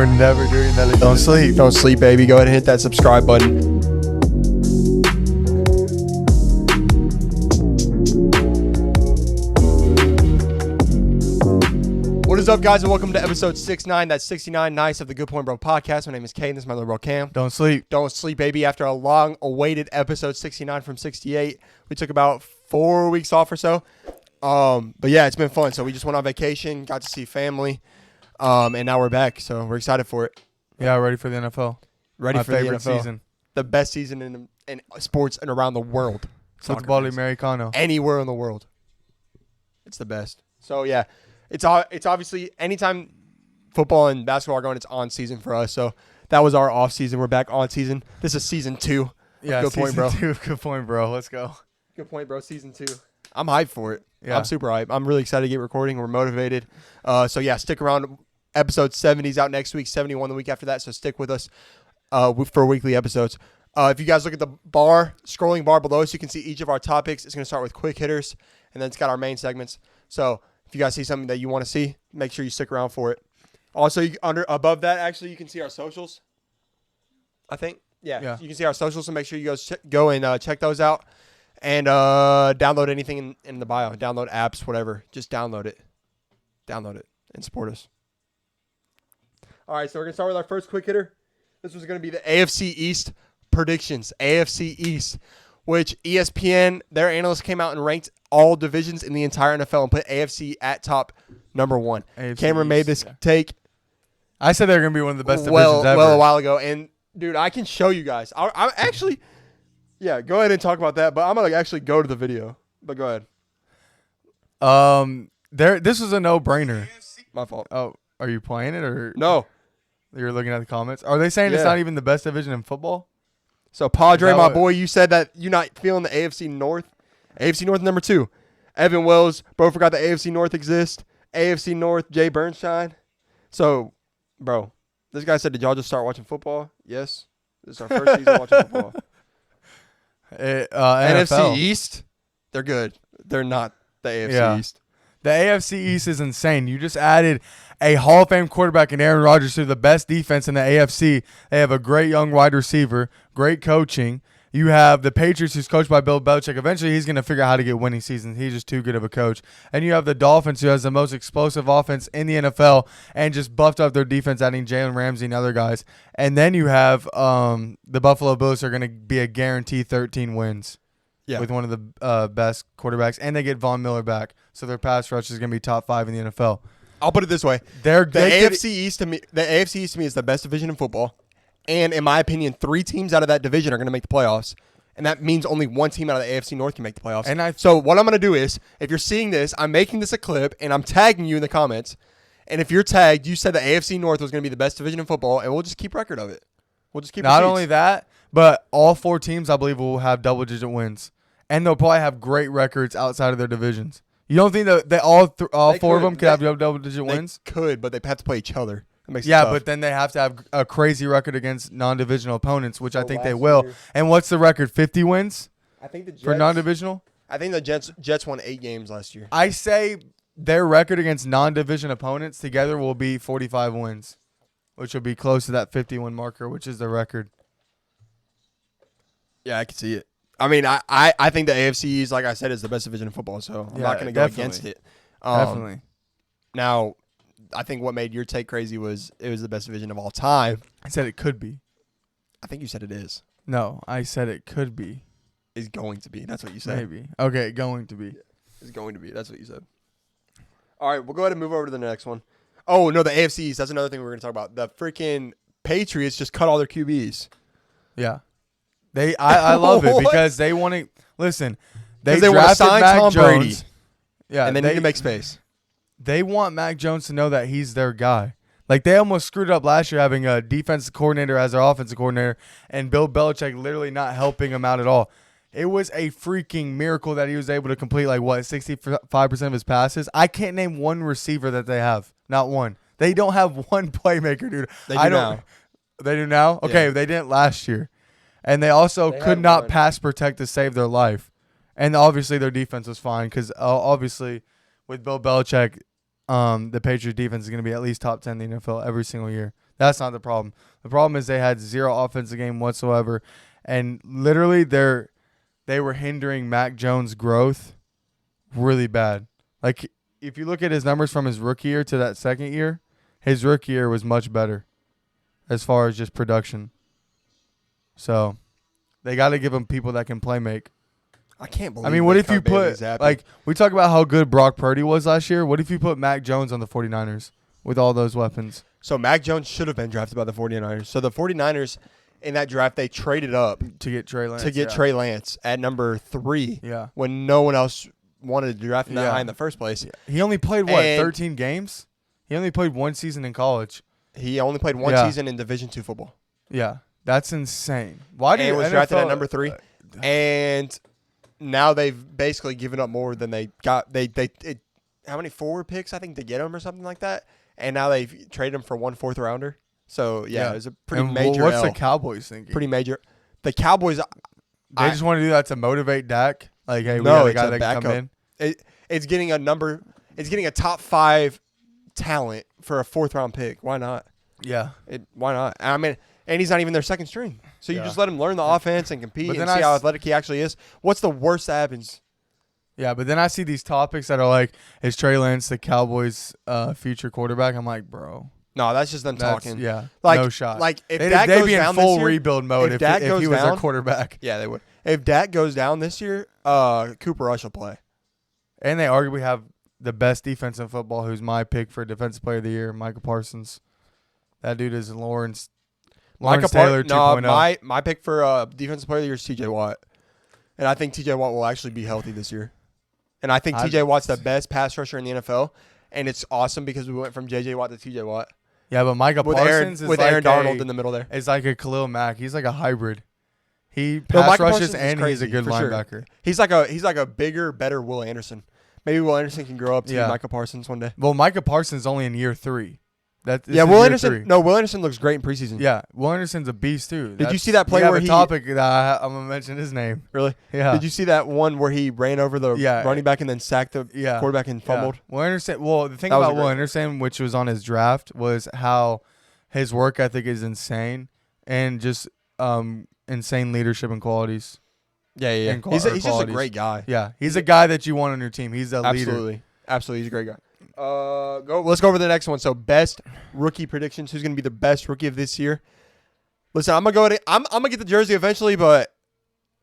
we're never doing that again. Don't sleep. Don't sleep, baby. Go ahead and hit that subscribe button. What is up, guys, and welcome to episode 69. That's 69 nights of the Good Point Bro podcast. My name is Kane. This is my little bro Cam. Don't sleep. Don't sleep, baby. After a long-awaited episode 69 from 68, we took about 4 weeks off or so. But yeah, it's been fun. So we just went on vacation, got to see family, and now we're back. So we're excited for it. Yeah, ready for the NFL. Ready My for the favorite NFL. season. The best season in sports and around the world. Football Americano. Anywhere in the world. It's the best. So yeah, it's obviously anytime football and basketball are going, it's on season for us. So that was our off season. We're back on season. This is season 2. Yeah, Good point, bro. Season 2. Good point, bro. Let's go. Good point, bro. Season 2. I'm hyped for it. Yeah. I'm super hyped. I'm really excited to get recording. We're motivated. So yeah, stick around. Episode 70 is out next week. 71 the week after that. So stick with us for weekly episodes. If you guys look at the scrolling bar below us, you can see each of our topics. It's going to start with quick hitters, and then it's got our main segments. So if you guys see something that you want to see, make sure you stick around for it. Also, above that, actually, you can see our socials. I think. Yeah. You can see our socials, so make sure you guys go and check those out. And download anything in the bio. Download apps, whatever. Just download it. Download it and support us. All right, so we're going to start with our first quick hitter. This was going to be the AFC East predictions. AFC East, which ESPN, their analysts came out and ranked all divisions in the entire NFL and put AFC at top number 1. AFC Cameron East, made this take. I said they're going to be one of the best divisions ever. Well, a while ago. And, dude, I can show you guys. I'm actually... Yeah, go ahead and talk about that, but I'm going to actually go to the video. But go ahead. This was a no-brainer. My fault. Oh, are you playing it or no? You're looking at the comments. Are they saying it's not even the best division in football? So, Padre, my boy, you said that you're not feeling the AFC North. AFC North number 2. Evan Wells, bro, forgot the AFC North exists. AFC North, Jay Bernstein. So, bro, this guy said, did y'all just start watching football? Yes. This is our first season watching football. NFC East, they're good. They're not the AFC East. The AFC East is insane. You just added a Hall of Fame quarterback in Aaron Rodgers to the best defense in the AFC. They have a great young wide receiver, great coaching. You have the Patriots, who's coached by Bill Belichick. Eventually, he's going to figure out how to get winning seasons. He's just too good of a coach. And you have the Dolphins, who has the most explosive offense in the NFL and just buffed up their defense, adding Jalen Ramsey and other guys. And then you have the Buffalo Bills, are going to be a guaranteed 13 wins with one of the best quarterbacks. And they get Von Miller back. So their pass rush is going to be top 5 in the NFL. I'll put it this way. The AFC East to me is the best division in football. And in my opinion, 3 teams out of that division are going to make the playoffs. And that means only 1 team out of the AFC North can make the playoffs. So what I'm going to do is, if you're seeing this, I'm making this a clip, and I'm tagging you in the comments. And if you're tagged, you said the AFC North was going to be the best division in football, and we'll just keep record of it. We'll just keep Not only that, but all 4 teams, I believe, will have double-digit wins. And they'll probably have great records outside of their divisions. You don't think that all 4 of them could have double-digit wins? They could, but they have to play each other. Yeah, but then they have to have a crazy record against non-divisional opponents, which I think they will. And what's the record? 50 wins? I think the Jets, for non-divisional? I think the Jets won 8 games last year. I say their record against non-division opponents together will be 45 wins, which will be close to that 50-win marker, which is the record. Yeah, I can see it. I mean, I think the AFC East, like I said, is the best division in football, so I'm not going to go against it. Definitely. Now, I think what made your take crazy was it was the best division of all time. I said it could be. I think you said it is. No, I said it could be. Is going to be. That's what you said. Maybe. Okay, going to be. Yeah, it's going to be. That's what you said. All right, we'll go ahead and move over to the next one. Oh, no, the AFC East. That's another thing we're going to talk about. The freaking Patriots just cut all their QBs. Yeah. I love it because they want to – listen, they want to drafted sign Mac Tom Jones. Brady. Yeah, and they need to make space. They want Mac Jones to know that he's their guy. Like, they almost screwed up last year having a defensive coordinator as their offensive coordinator and Bill Belichick literally not helping him out at all. It was a freaking miracle that he was able to complete, 65% of his passes. I can't name one receiver that they have. Not one. They don't have one playmaker, dude. They do now. They do now? Okay, they didn't last year. And they also could not pass protect to save their life. And obviously their defense was fine because obviously with Bill Belichick, the Patriots defense is going to be at least top 10 in the NFL every single year. That's not the problem. The problem is they had zero offensive game whatsoever, and literally they were hindering Mac Jones' growth really bad. Like if you look at his numbers from his rookie year to that second year, his rookie year was much better as far as just production. So they got to give him people that can play make. I can't believe. I mean, what if you put like we talk about how good Brock Purdy was last year? What if you put Mac Jones on the 49ers with all those weapons? So Mac Jones should have been drafted by the 49ers. So the 49ers in that draft, they traded up to get Trey Lance. Trey Lance at number 3. Yeah. When no one else wanted to draft him that high in the first place. Yeah. He only played 13 games? He only played one season in college. He only played one season in Division II football. Yeah. That's insane. Why do you was NFL, drafted at number 3. And now they've basically given up more than they got. How many forward picks I think to get him or something like that? And now they've traded him for 1 4th-rounder. So it was a pretty major. What's L. the Cowboys thinking? Pretty major. The Cowboys. They just want to do that to motivate Dak. Like, hey, we got a guy that can come in. It's getting a number. It's getting a top 5 talent for a 4th-round pick. Why not? Yeah. Why not? I mean, and he's not even their second string. So you just let him learn the offense and compete and see how athletic he actually is. What's the worst that happens? Yeah, but then I see these topics that are like, is Trey Lance the Cowboys' future quarterback? I'm like, bro. No, that's just them talking. Yeah, like, no shot. Like if Dak goes be in down full this year, rebuild mode if he was their quarterback. Yeah, they would. If Dak goes down this year, Cooper Rush will play. And they arguably have the best defense in football, who's my pick for Defensive Player of the Year, Micah Parsons. That dude is Lawrence Taylor 2.0. No, my pick for Defensive Player of the Year is T.J. Watt. And I think T.J. Watt will actually be healthy this year. And I think T.J. Watt's the best pass rusher in the NFL. And it's awesome because we went from J.J. Watt to T.J. Watt. Yeah, but Micah Parsons with like Aaron Donald in the middle there. It's like a Khalil Mack. He's like a hybrid. He pass rushes and he's a good linebacker. Sure. He's like a bigger, better Will Anderson. Maybe Will Anderson can grow up to be Micah Parsons one day. Well, Micah Parsons is only in year 3. Will Anderson. No, Will Anderson looks great in preseason. Yeah, Will Anderson's a beast too. Did you see that play where he? Topic that I'm gonna mention his name. Really? Yeah. Did you see that one where he ran over the running back and then sacked the quarterback and fumbled? Will Anderson. Well, the thing about Will Anderson, which was on his draft, was how his work ethic is insane and just insane leadership and qualities. Yeah. He's just a great guy. Yeah, he's a guy that you want on your team. He's a leader. Absolutely, he's a great guy. Let's go over the next one. So, best rookie predictions. Who's going to be the best rookie of this year? Listen, I'm gonna get the jersey eventually, but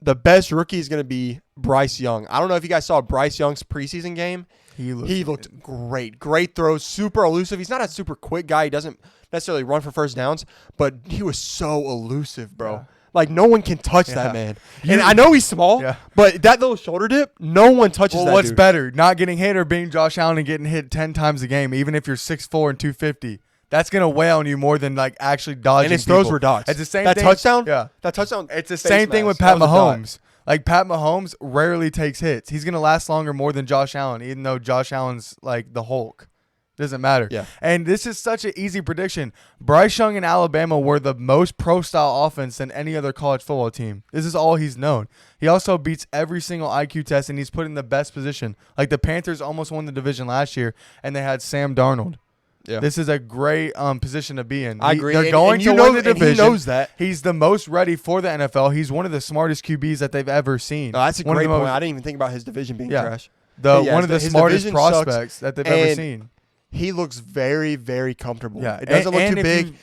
the best rookie is going to be Bryce Young. I don't know if you guys saw Bryce Young's preseason game. He looked great. Great throws, super elusive. He's not a super quick guy. He doesn't necessarily run for first downs, but he was so elusive, bro. Yeah. Like, no one can touch that man. And I know he's small, but that little shoulder dip, no one touches that dude. What's better, not getting hit or being Josh Allen and getting hit 10 times a game, even if you're 6'4" and 250? That's going to weigh on you more than, like, actually dodging And his throws were dodged. It's the same thing. Touchdown? Yeah. That touchdown. It's the same thing with Pat Mahomes. Like, Pat Mahomes rarely takes hits. He's going to last longer more than Josh Allen, even though Josh Allen's, like, the Hulk. Doesn't matter. Yeah. And this is such an easy prediction. Bryce Young in Alabama were the most pro-style offense than any other college football team. This is all he's known. He also beats every single IQ test, and he's put in the best position. Like, the Panthers almost won the division last year, and they had Sam Darnold. Yeah. This is a great position to be in. I agree. They're going to win the division. He knows that. He's the most ready for the NFL. He's one of the smartest QBs that they've ever seen. No, that's a great point. I didn't even think about his division being trash. One of the smartest prospects that they've ever seen. He looks very, very comfortable. Yeah, it doesn't look too big.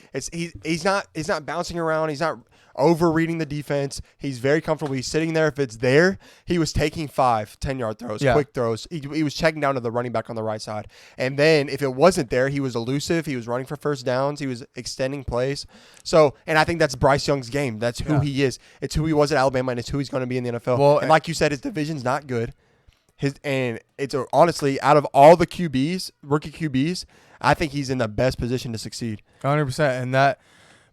He's not bouncing around. He's not over reading the defense. He's very comfortable. He's sitting there. If it's there, he was taking 5, 10-yard throws, quick throws. He was checking down to the running back on the right side. And then if it wasn't there, he was elusive. He was running for first downs. He was extending plays. So, and I think that's Bryce Young's game. That's who he is. It's who he was at Alabama, and it's who he's going to be in the NFL. Well, and like you said, his division's not good. Honestly, out of all the QBs, rookie QBs, I think he's in the best position to succeed. 100%.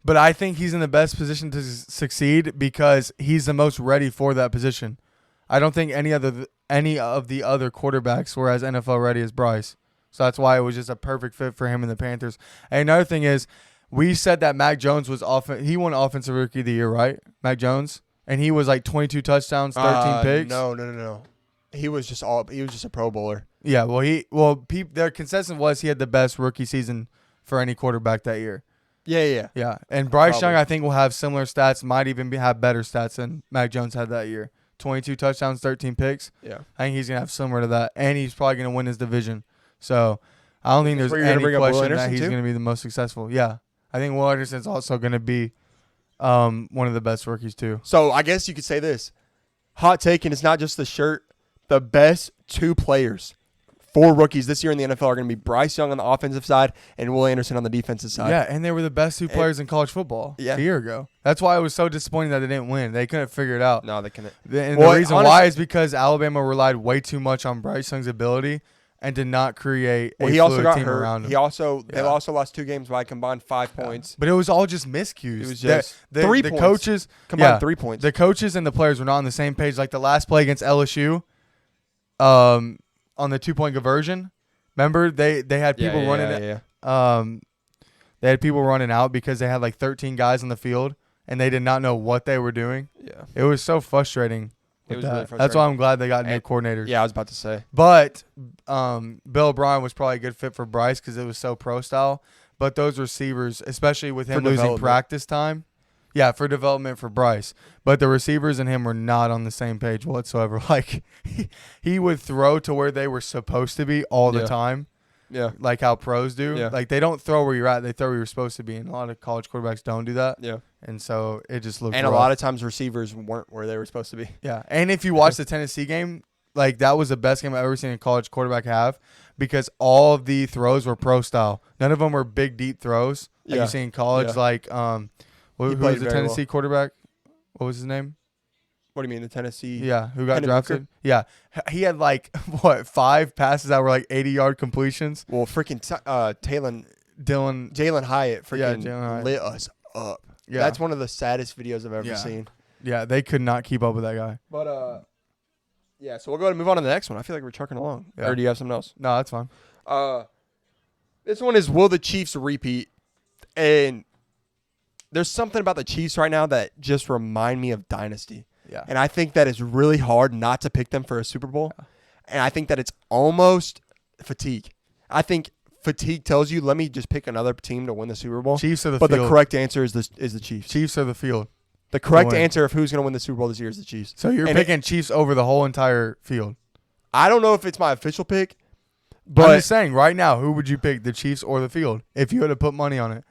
But I think he's in the best position to succeed because he's the most ready for that position. I don't think any of the other quarterbacks were as NFL ready as Bryce. So that's why it was just a perfect fit for him in the Panthers. And another thing is, we said that Mac Jones was he won Offensive Rookie of the Year, right? Mac Jones, and he was like 22 touchdowns, 13 picks. No. He was just a Pro Bowler. Yeah, their consensus was he had the best rookie season for any quarterback that year. Yeah. Yeah, and Bryce Probably. Young, I think, will have similar stats. Might even have better stats than Mac Jones had that year. 22 touchdowns, 13 picks. Yeah. I think he's gonna have similar to that, and he's probably gonna win his division. So I don't think Is this there's where you're gonna any bring up Will question that Anderson, he's too? gonna be the most successful. Yeah, I think Will Anderson's also gonna be one of the best rookies too. So I guess you could say this. Hot take, and it's not just the shirt. The best 2 players, 4 rookies this year in the NFL are going to be Bryce Young on the offensive side and Will Anderson on the defensive side. Yeah, and they were the best 2 players in college football Yeah. a year ago. That's why I was so disappointed that they didn't win. They couldn't figure it out. No, they couldn't. And Well, the reason honestly- why is because Alabama relied way too much on Bryce Young's ability and did not create Well, a he also fluid got team hurt. around him. They Yeah. also lost 2 games by a combined 5 points. But it was all just miscues. It was just the 3 the points. coaches Combined 3 points. The coaches and the players were not on the same page. Like the last play against LSU, on the 2-point conversion. Remember they had people running. They had people running out because they had like 13 guys on the field and they did not know what they were doing. Yeah. It was so frustrating. It was that. really That's frustrating. why I'm glad they got new And- coordinators. Yeah, I was about to say. But Bill O'Brien was probably a good fit for Bryce because it was so pro style. But those receivers, especially with him For losing development. practice time, yeah, for development for Bryce. But the receivers and him were not on the same page whatsoever. Like he would throw to where they were supposed to be all the Yeah. time, Yeah. like how pros do. Yeah. Like they don't throw where you're at; they throw where you're supposed to be. And a lot of college quarterbacks don't do that. Yeah. And so it just looked. And rough. a lot of times receivers weren't where they were supposed to be. Yeah, and if you watch the Tennessee game, like that was the best game I've ever seen a college quarterback have because all of the throws were pro style. None of them were big deep throws like Yeah. you see in college. Yeah. Like He who played was the very Tennessee quarterback? What was his name? What do you mean, the Tennessee? Yeah, who got Hendon drafted? Hooker? Yeah, he had like what 5 passes that were like 80-yard completions. Well, freaking Dylan, Jalen Hyatt freaking Jalen Hyatt. lit us up. yeah, That's one of the saddest videos I've ever Yeah. seen. yeah, they could not keep up with that guy. But yeah. So we'll go ahead and move on to the next one. I feel like we're trucking along. Yeah. Or do you have something else? No, that's fine. This one is, will the Chiefs repeat? And there's something about the Chiefs right now that just remind me of dynasty. Yeah, And I think that it's really hard not to pick them for a Super Bowl. And I think that it's almost fatigue. I think fatigue tells you, let me just pick another team to win the Super Bowl. Chiefs are the But field. the correct answer is the Chiefs. Chiefs are the field. The correct win. answer of who's going to win the Super Bowl this year is the Chiefs. So you're And picking Chiefs over the whole entire field. I don't know if it's my official pick, I'm but just saying, right now, who would you pick, the Chiefs or the field, if you had to put money on it?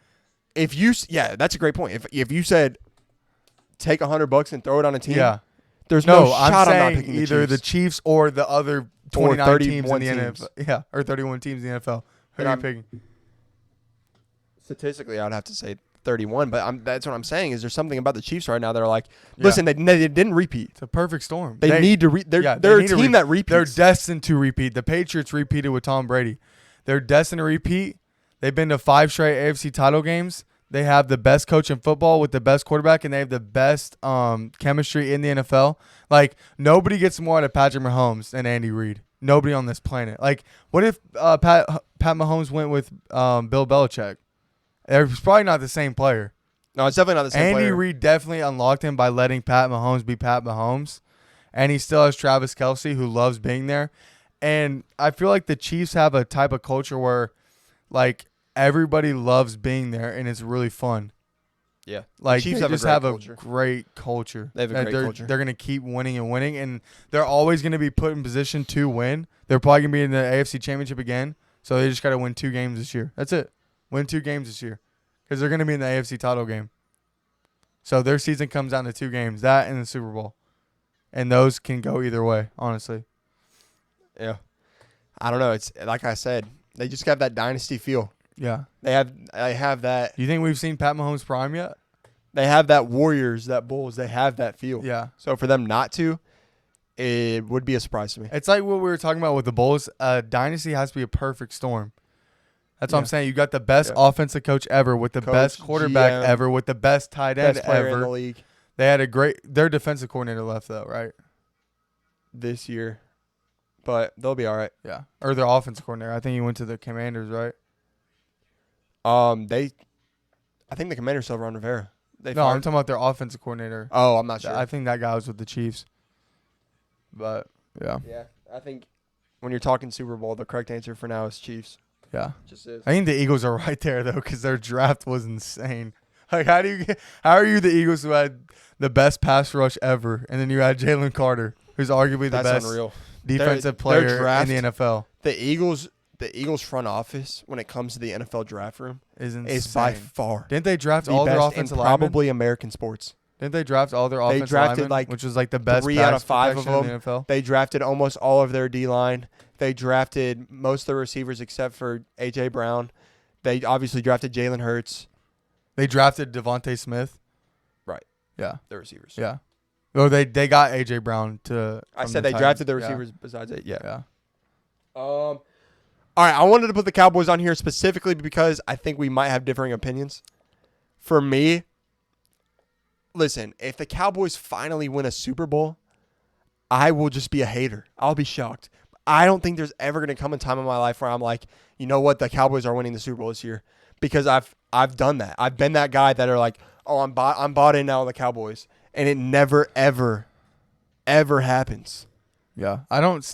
if you, yeah, that's a great point. If you said take $100 and throw it on a team, Yeah. there's no, I'm shot I'm not saying picking either the the Chiefs or the other Or 29 teams in 31 the teams. NFL. Yeah, or 31 teams in the NFL. Who And are you I'm- picking? Statistically, I'd have to say 31, but that's what I'm saying is there's something about the Chiefs right now that are like, Yeah. listen, they didn't repeat. It's a perfect storm. They need to they're yeah, they're they a need to team that repeats. They're destined to repeat. The Patriots repeated with Tom Brady. They're destined to repeat. They've been to 5 straight AFC title games. They have the best coach in football with the best quarterback, and they have the best chemistry in the NFL. Like, nobody gets more out of Patrick Mahomes than Andy Reid. Nobody on this planet. Like, what if Pat Mahomes went with Bill Belichick? It's probably not the same player. No, it's definitely not the same Andy player. Reid definitely unlocked him by letting Pat Mahomes be Pat Mahomes. And he still has Travis Kelce, who loves being there. And I feel like the Chiefs have a type of culture where, like, everybody loves being there, and it's really fun. Yeah. Like, Chiefs they have a just great have culture. a great culture. They have a That great they're, culture. They're going to keep winning and winning, and they're always going to be put in position to win. They're probably going to be in the AFC Championship again, so they just got to win 2 games this year. That's it. Win 2 games this year because they're going to be in the AFC title game. So their season comes down to 2 games, that and the Super Bowl. And those can go either way, honestly. Yeah. I don't know. It's like I said, they just have that dynasty feel. Yeah. They have that. Do you think we've seen Pat Mahomes' prime yet? They have that Warriors, that Bulls. They have that feel. Yeah. So for them not to, it would be a surprise to me. It's like what we were talking about with the Bulls. Dynasty has to be a perfect storm. That's what I'm Yeah. saying. You got the best Yeah. offensive coach ever with the Coach, best quarterback GM, ever with the best tight end Best player in the ever. league They had their defensive coordinator left though, right? this year, but they'll be all right. Yeah. Or their offensive coordinator. I think he went to the Commanders, right? I think the Commanders still have Ron Rivera. I'm fired- talking about their offensive coordinator. Oh, I'm not sure. I think that guy was with the Chiefs. But yeah. Yeah, I think when you're talking Super Bowl, the correct answer for now is Chiefs. Yeah. Just is. I think the Eagles are right there though, because their draft was insane. Like, how are you the Eagles who had the best pass rush ever, and then you had Jalen Carter, who's arguably the That's best unreal. defensive Their player draft, in the NFL? The Eagles front office, when it comes to the NFL draft room, Is insane. is by far Didn't they draft the all their best offensive in linemen? probably American sports. Didn't they draft all their offensive drafted, linemen, like, which was like the best 3 out of pass 5 of protection them. in the NFL? They drafted almost all of their D-line. They drafted most of the receivers except for A.J. Brown. They obviously drafted Jalen Hurts. They drafted Devontae Smith. Right. Yeah. The receivers. Yeah. Oh, they got A.J. Brown to. I from said the they Titans. drafted the Yeah. receivers besides it. Yeah. Yeah. All right, I wanted to put the Cowboys on here specifically because I think we might have differing opinions. For me, listen, if the Cowboys finally win a Super Bowl, I will just be a hater. I'll be shocked. I don't think there's ever going to come a time in my life where I'm like, you know what, the Cowboys are winning the Super Bowl this year, because I've done that. I've been that guy that are like, oh, I'm bought in now with the Cowboys, and it never ever happens. Yeah.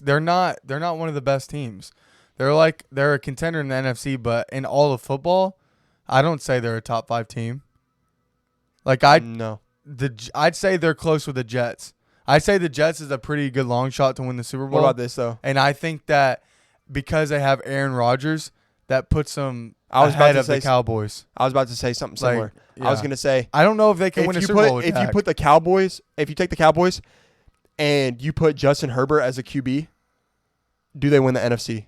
They're not one of the best teams. They're a contender in the NFC, but in all of football, I don't say they're a top 5 team. Like No. I'd say they're close with the Jets. I say the Jets is a pretty good long shot to win the Super Bowl. What about this though? And I think that because they have Aaron Rodgers, that puts them I was ahead about to of the say Cowboys. I was about to say something Like, similar. yeah. I was going to say, I don't know if they can win a Super Bowl with if you Dak. put the Cowboys, if you take the Cowboys and you put Justin Herbert as a QB, do they win the NFC?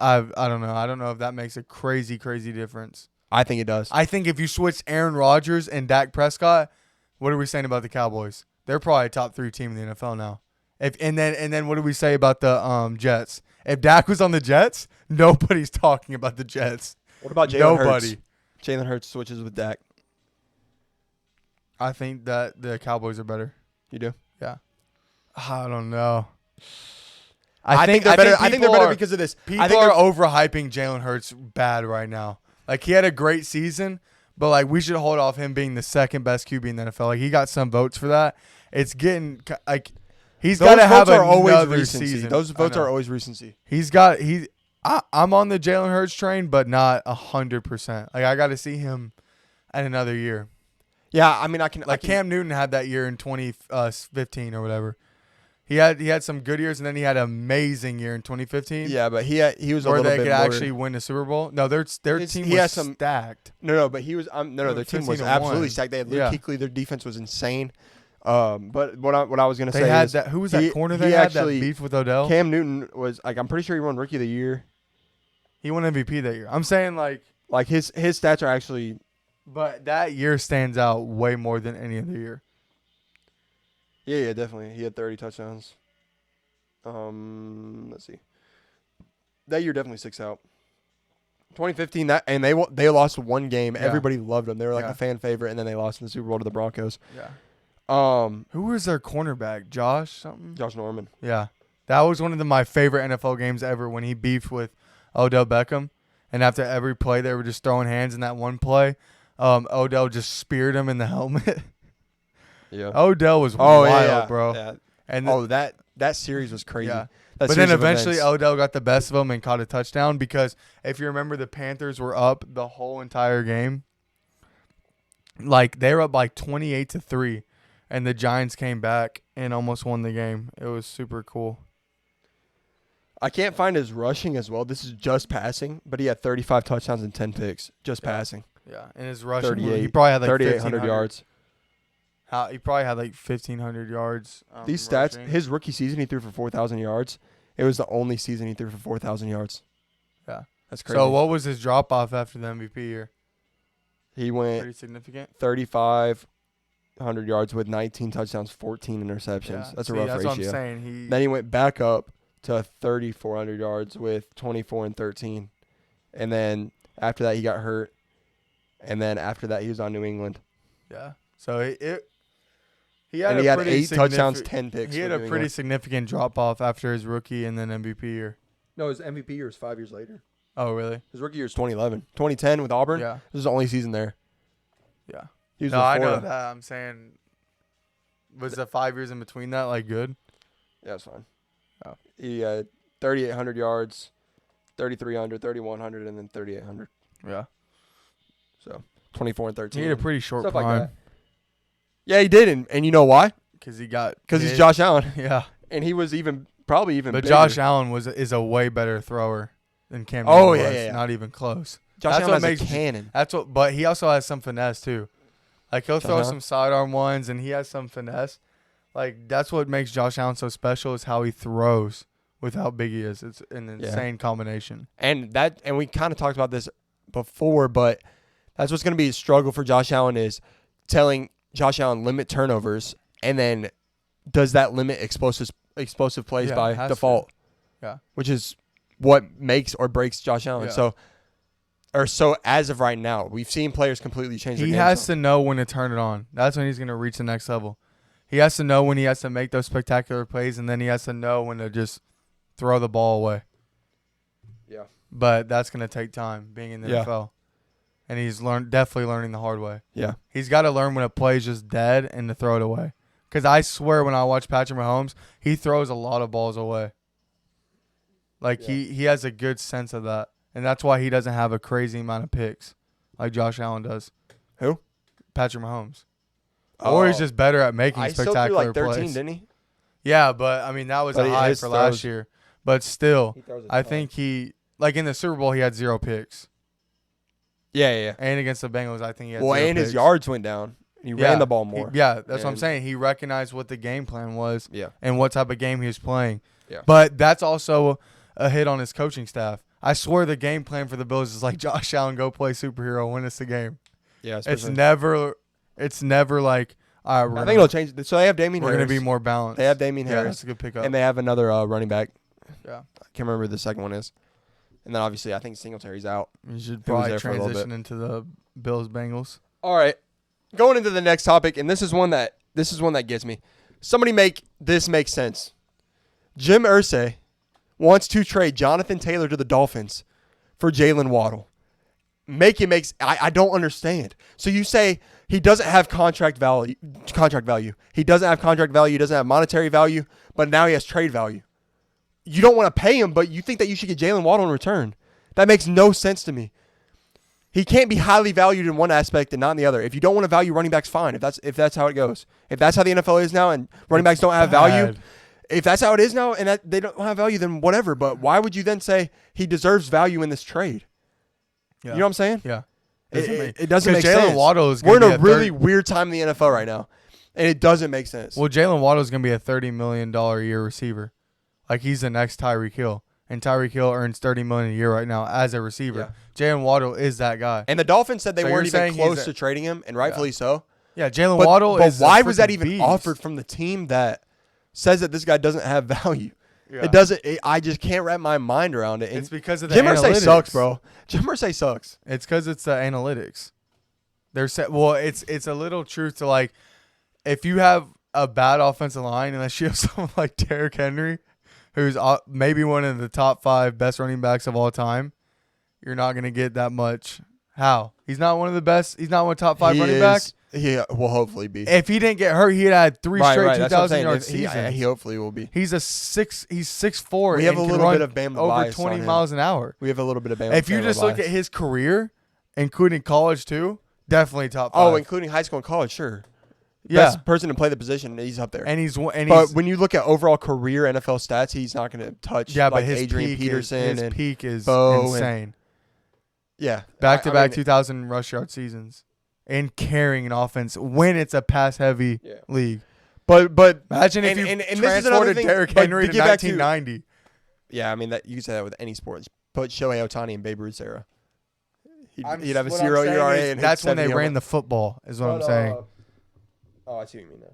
I don't know. I don't know if that makes a crazy difference. I think it does. I think if you switch Aaron Rodgers and Dak Prescott, what are we saying about the Cowboys? They're probably a top 3 team in the NFL now. And then what do we say about the Jets? If Dak was on the Jets, nobody's talking about the Jets. What about Jalen Hurts? Nobody. Jalen Hurts switches with Dak. I think that the Cowboys are better. You do? Yeah. I don't know. I think they're better. I think they're better because of this. People I think are they're overhyping Jalen Hurts bad right now. Like, he had a great season, but like we should hold off him being the second best QB in the NFL. Like, he got some votes for that. It's getting like he's got to have another season. Those votes are always recency. I'm on the Jalen Hurts train, but not 100%. Like, I got to see him at another year. Yeah, I mean, Cam Newton had that year in 2015 or whatever. He had some good years, and then he had an amazing year in 2015. Yeah, but he was a where little they bit could more, actually win a Super Bowl. No, their team was stacked. No, but he was their team was 15-1. absolutely stacked. They had Luke Kuechly. Their defense was insane. But what I was gonna say had is that. Who was that corner they had that beef with Odell? Cam Newton was like, I'm pretty sure he won Rookie of the Year. He won MVP that year. I'm saying like his stats are actually. But that year stands out way more than any other year. Yeah, definitely. He had 30 touchdowns. Let's see. That year definitely sticks out. 2015, they lost one game. Yeah. Everybody loved them. They were like a fan favorite, and then they lost in the Super Bowl to the Broncos. Yeah. Who was their cornerback? Josh something? Josh Norman. Yeah. That was one of my favorite NFL games ever when he beefed with Odell Beckham. And after every play, they were just throwing hands in that one play. Odell just speared him in the helmet. Yeah. Odell was wild, bro. Yeah. And that series was crazy. Yeah. That But then series of eventually events. Odell got the best of him and caught a touchdown because if you remember, the Panthers were up the whole entire game. Like, they were up like 28-3, and the Giants came back and almost won the game. It was super cool. I can't find his rushing as well. This is just passing, but he had 35 touchdowns and 10 picks. Just passing. Yeah, and his rushing, 38, he probably had like 3,800 yards. He probably had like 1,500 yards. These stats, rushing. his rookie season, he threw for 4,000 yards. It was the only season he threw for 4,000 yards. Yeah. That's crazy. So what was his drop-off after the MVP year? He went Pretty significant. 3,500 yards with 19 touchdowns, 14 interceptions. Yeah. That's a rough That's ratio. what I'm saying. Then he went back up to 3,400 yards with 24 and 13. And then after that, he got hurt. And then after that, he was on New England. Yeah. So he had 8 touchdowns, 10 picks. He had a pretty significant drop-off after his rookie and then MVP year. No, his MVP year is 5 years later. Oh, really? His rookie year is 2011. 2010 with Auburn. Yeah. This is the only season there. Yeah. He was No, I know Florida. that. I'm saying, was the 5 years in between that like good? Yeah, it's fine. Oh. He had 3,800 yards, 3,300, 3,100, and then 3,800. Yeah. So 24 and 13. He had a pretty short Stuff like prime that. Yeah, he did, and you know why? because he got Because he's hit. Josh Allen, Yeah. and he was probably even But bigger. Josh Allen is a way better thrower than Cam Oh, Newton yeah, was. yeah, yeah. Not even close. Josh That's Allen what has makes a cannon. But he also has some finesse too. Like he'll Josh throw Allen? some sidearm ones, and he has some finesse. Like that's what makes Josh Allen so special is how he throws with how big he is. It's an insane combination. And we kind of talked about this before, but that's what's going to be a struggle for Josh Allen is telling Josh Allen limit turnovers, and then does that limit explosive plays Yeah, it by has default? to. Yeah. Which is what makes or breaks Josh Allen. Yeah. So as of right now, we've seen players completely change their He game. has to know when to turn it on. That's when he's going to reach the next level. He has to know when he has to make those spectacular plays, and then he has to know when to just throw the ball away. Yeah. But that's going to take time being in the NFL. And he's definitely learning the hard way. Yeah. He's got to learn when a play is just dead and to throw it away. Because I swear when I watch Patrick Mahomes, he throws a lot of balls away. Like he has a good sense of that. And that's why he doesn't have a crazy amount of picks like Josh Allen does. Who? Patrick Mahomes. Or he's just better at making I still threw spectacular like 13, plays. didn't he? Yeah, but I mean that was But a high his for throws- last year. But still, He throws a I ton. think he like in the Super Bowl he had 0 picks. Yeah. And against the Bengals, I think he had Well, 0 and picks. his yards went down. He ran the ball more. That's what I'm And- saying. He recognized what the game plan was Yeah. and what type of game he was playing. Yeah. But that's also a hit on his coaching staff. I swear the game plan for the Bills is like Josh Allen, go play superhero, win us the game. Yeah. It's never like, all right, I think it'll change. So they have Damian we're Harris. going to be more balanced. They have Damian Yeah, Harris. that's a good pickup. And they have another running back. Yeah. I can't remember who the second one is. And then obviously I think Singletary's out. You should He was probably there for a little transition into the Bills Bengals. All right. Going into the next topic, and this is one that gets me. Somebody make this make sense. Jim Irsay wants to trade Jonathan Taylor to the Dolphins for Jalen Waddle. I don't understand. So you say he doesn't have contract value. He doesn't have contract value. He doesn't have monetary value, but now he has trade value. You don't want to pay him, but you think that you should get Jalen Waddle in return. That makes no sense to me. He can't be highly valued in one aspect and not in the other. If you don't want to value running backs, fine. If that's how it goes. If that's how the NFL is now and running backs don't have value, if that's how it is now and that they don't have value, then whatever. But why would you then say he deserves value in this trade? Yeah. You know what I'm saying? Yeah. It doesn't make Jalen sense. Waddle is We're in gonna a be really weird time in the NFL right now, and it doesn't make sense. Well, Jalen Waddle is going to be a $30 million a year receiver. Like he's the next Tyreek Hill. And Tyreek Hill earns $30 million a year right now as a receiver. Jalen Waddle is that guy. And the Dolphins said they So weren't you're even saying close to trading him, and rightfully so. Yeah, Jalen But, Waddle but is a why was that freaking even beast. offered from the team that says that this guy doesn't have value? Yeah. It doesn't. I just can't wrap my mind around it. And It's because of the Jim analytics. Irsay sucks, bro. Jim Irsay sucks. It's because it's the analytics. It's a little truth to like, if you have a bad offensive line, unless you have someone like Derrick Henry, who's maybe one of the top 5 best running backs of all time, you're not going to get that much. How? He's not one of the best. He's not one of the top 5 running backs. He will hopefully be. If he didn't get hurt, he'd had 3 straight 2,000-yard seasons. He hopefully will be. He's 6'4". We have a and can little run bit of Bama over bias 20 on him. miles an hour. We have a little bit of Bama. If you just look at his career, including college too, definitely top 5. Oh, including high school and college, sure. yeah. Best person to play the position, he's up there. And he's But when you look at overall career NFL stats, he's not going to touch but like his Adrian peak Peterson his peak is Bo and- insane. Yeah. Back-to-back I mean, 2,000 rush yard seasons and carrying an offense when it's a pass-heavy Yeah. league. But Imagine if and- you and this is another transported thing, Derrick but Henry to to get back to- 1990. yeah, I mean that you can say that with any sport. Put Shohei Ohtani in Babe Ruth's era. He'd have a What I'm 0 saying ERA is and that's hit when they 70 ran home the football is what I'm But, saying. Oh, I see what you mean now.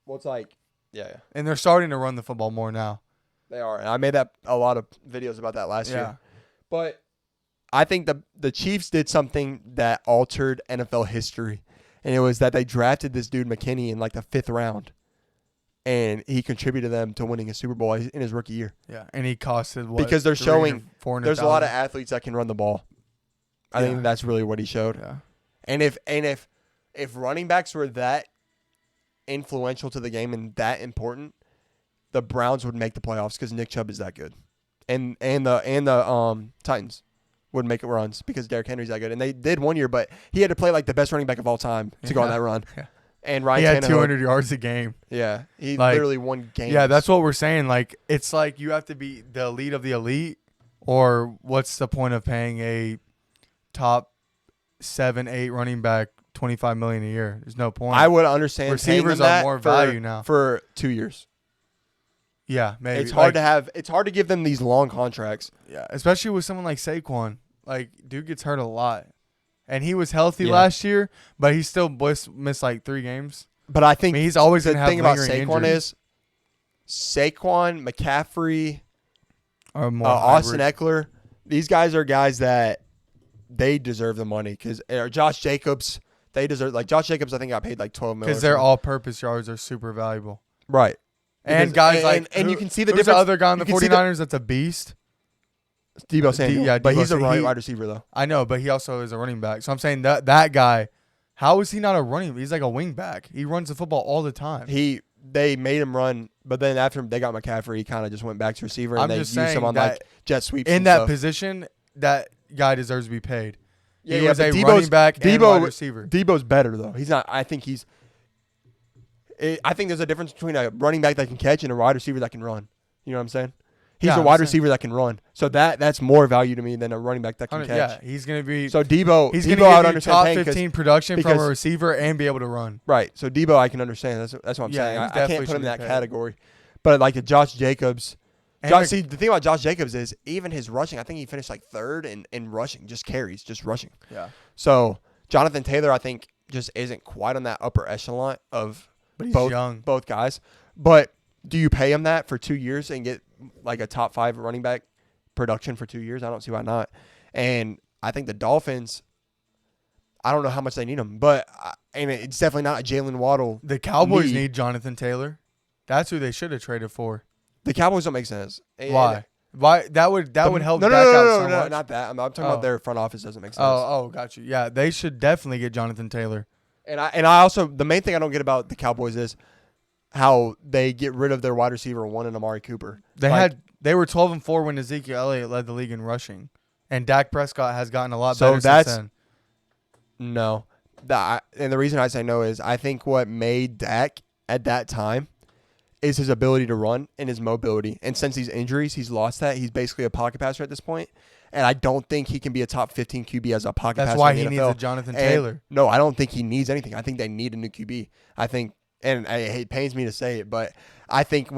Well, it's like, yeah, And they're starting to run the football more now. they are. And I made a lot of videos about that last Yeah. year. But I think the Chiefs did something that altered NFL history, and it was that they drafted this dude McKinney in like the 5th round, and he contributed them to winning a Super Bowl in his rookie year. Yeah, and he costed what? Because they're showing 400,000? there's a lot of athletes that can run the ball. I think that's really what he showed. Yeah. And if running backs were that influential to the game and that important, the Browns would make the playoffs because Nick Chubb is that good. and the Titans would make it runs because Derrick Henry's that good. And they did one year, but he had to play like the best running back of all time to go on that run. Yeah. And Ryan He had Tannehill, 200 yards a game. Yeah, he Like, literally won games. Yeah, that's what we're saying. Like, it's like you have to be the elite of the elite, or what's the point of paying a top 7-8 running back $25 million a year? There's no point. I would understand Receivers paying them are more for, value now. for 2 years. Yeah, maybe. It's hard to give them these long contracts. Yeah, especially with someone like Saquon. Like, dude gets hurt a lot. And he was healthy Yeah. last year, but he still missed like 3 games. But I think He's always the going to have thing about lingering Saquon injuries. is Saquon, McCaffrey, Or more Austin hybrid. Eckler. These guys are guys that they deserve the money because Josh Jacobs. They deserve Josh Jacobs. I think got paid like $12 million Because their all-purpose yards are super valuable. right. And Because- guys like and you can see the who's difference. the other guy on the You can see the- 49ers that's a beast? Debo Samuel, yeah, but Debo he's a Samuel. wide receiver though. I know, but he also is a running back. So I'm saying that guy, how is he not a running? He's like a wing back. He runs the football all the time. They made him run, but then after they got McCaffrey, he kind of just went back to receiver, and I'm they just used him saying on that like jet sweeps in and that stuff. position, that guy deserves to be paid. Yeah, he yeah, was but a Debo's- running back and wide receiver. Debo's better though. He's not. I think there's a difference between a running back that can catch and a wide receiver that can run. You know what I'm saying? He's Yeah, a I'm wide saying- receiver that can run. So that's more value to me than a running back that can catch. Yeah, he's gonna be. So Debo, he's Debo gonna I would give you understand top paying 15 production from a because- receiver and be able to run. right. So Debo, I can understand. That's what I'm Yeah, saying. he I definitely can't put him in should that be paid. category. But like a Josh Jacobs. And See, the thing about Josh Jacobs is even his rushing, I think he finished like third in rushing, just carries, just rushing. Yeah, So Jonathan Taylor, I think, just isn't quite on that upper echelon of but he's both young. both guys. But do you pay him that for 2 years and get like a top 5 running back production for 2 years? I don't see why not. And I think the Dolphins, I don't know how much they need him, but and it's definitely not a Jalen Waddle. The Cowboys need Jonathan Taylor. That's who they should have traded for. The Cowboys don't make sense. Why? Why that would help No, back out so no, much. not that. I'm talking Oh. about their front office doesn't make sense. Oh, got you. Yeah, they should definitely get Jonathan Taylor. And I also, the main thing I don't get about the Cowboys is how they get rid of their wide receiver one in Amari Cooper. They were 12-4 when Ezekiel Elliott led the league in rushing, and Dak Prescott has gotten a lot So better since that's- then. No. And the reason I say no is I think what made Dak at that time is his ability to run and his mobility. And since these injuries, he's lost that. He's basically a pocket passer at this point. And I don't think he can be a top 15 QB as a pocket passer. That's why in the he needs NFL. a Jonathan And Taylor. no, I don't think he needs anything. I think they need a new QB. I think, and it pains me to say it, but I think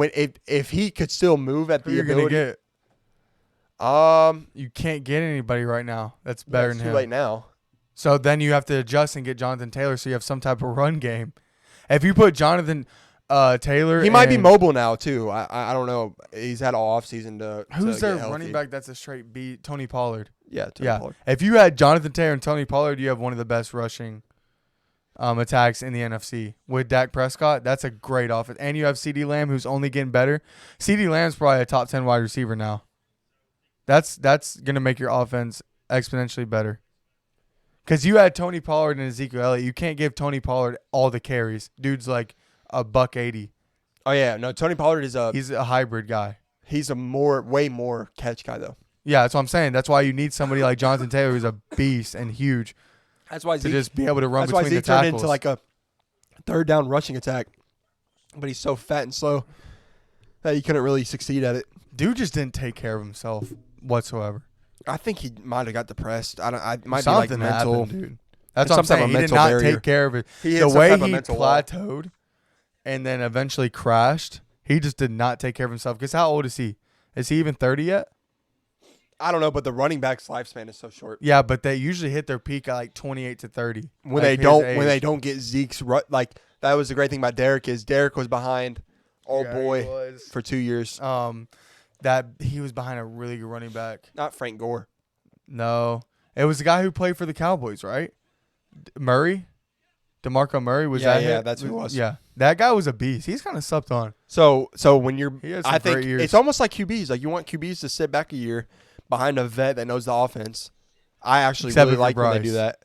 if he could still move at Who the you're gonna ability, get? You can't get anybody right now that's better it's than too him. late now. So then you have to adjust and get Jonathan Taylor, so you have some type of run game. If you put Jonathan Taylor, He might be and- mobile now too. I don't know. He's had all offseason to. Who's to their get healthy. running back that's a straight beat? Tony Pollard. Yeah, Tony Yeah. Pollard. If you had Jonathan Taylor and Tony Pollard, you have one of the best rushing attacks in the NFC. With Dak Prescott, that's a great offense. And you have CeeDee Lamb, who's only getting better. CeeDee Lamb's probably a top 10 wide receiver now. That's going to make your offense exponentially better. Because you had Tony Pollard and Ezekiel Elliott. You can't give Tony Pollard all the carries. Dude's like $180. Oh yeah, no. Tony Pollard is He's a hybrid guy. he's a way more catch guy though. Yeah, that's what I'm saying. That's why you need somebody like Jonathan Taylor, who's a beast and huge, That's why to just be able to run That's why between the Zeke turned tackles. into like a third down rushing attack, but he's so fat and slow that he couldn't really succeed at it. Dude just didn't take care of himself whatsoever. I think he might have got depressed. I might Something be like mental. happened, dude. That's Some what I'm type of saying. He did mental not barrier. take care of it. He hit The some way type of he mental wall. plateaued and then eventually crashed, he just did not take care of himself. Because how old is he? Is he even 30 yet? I don't know, but the running back's lifespan is so short. Yeah, but they usually hit their peak at like 28 to 30. When like they his don't, age. when they don't get Zeke's like that was the great thing about Derek is Derek was behind old Yeah, he boy was. for 2 years. That he was behind a really good running back. Not Frank Gore. No, it was the guy who played for the Cowboys, right? Murray, DeMarco Murray was Yeah, that? yeah, it? that's who it was. Yeah, that guy was a beast. He's kind of slept on. So when you're, He had some I think great years. it's almost like QBs. Like you want QBs to sit back a year behind a vet that knows the offense. I actually Except really for like when they Bryce. do that.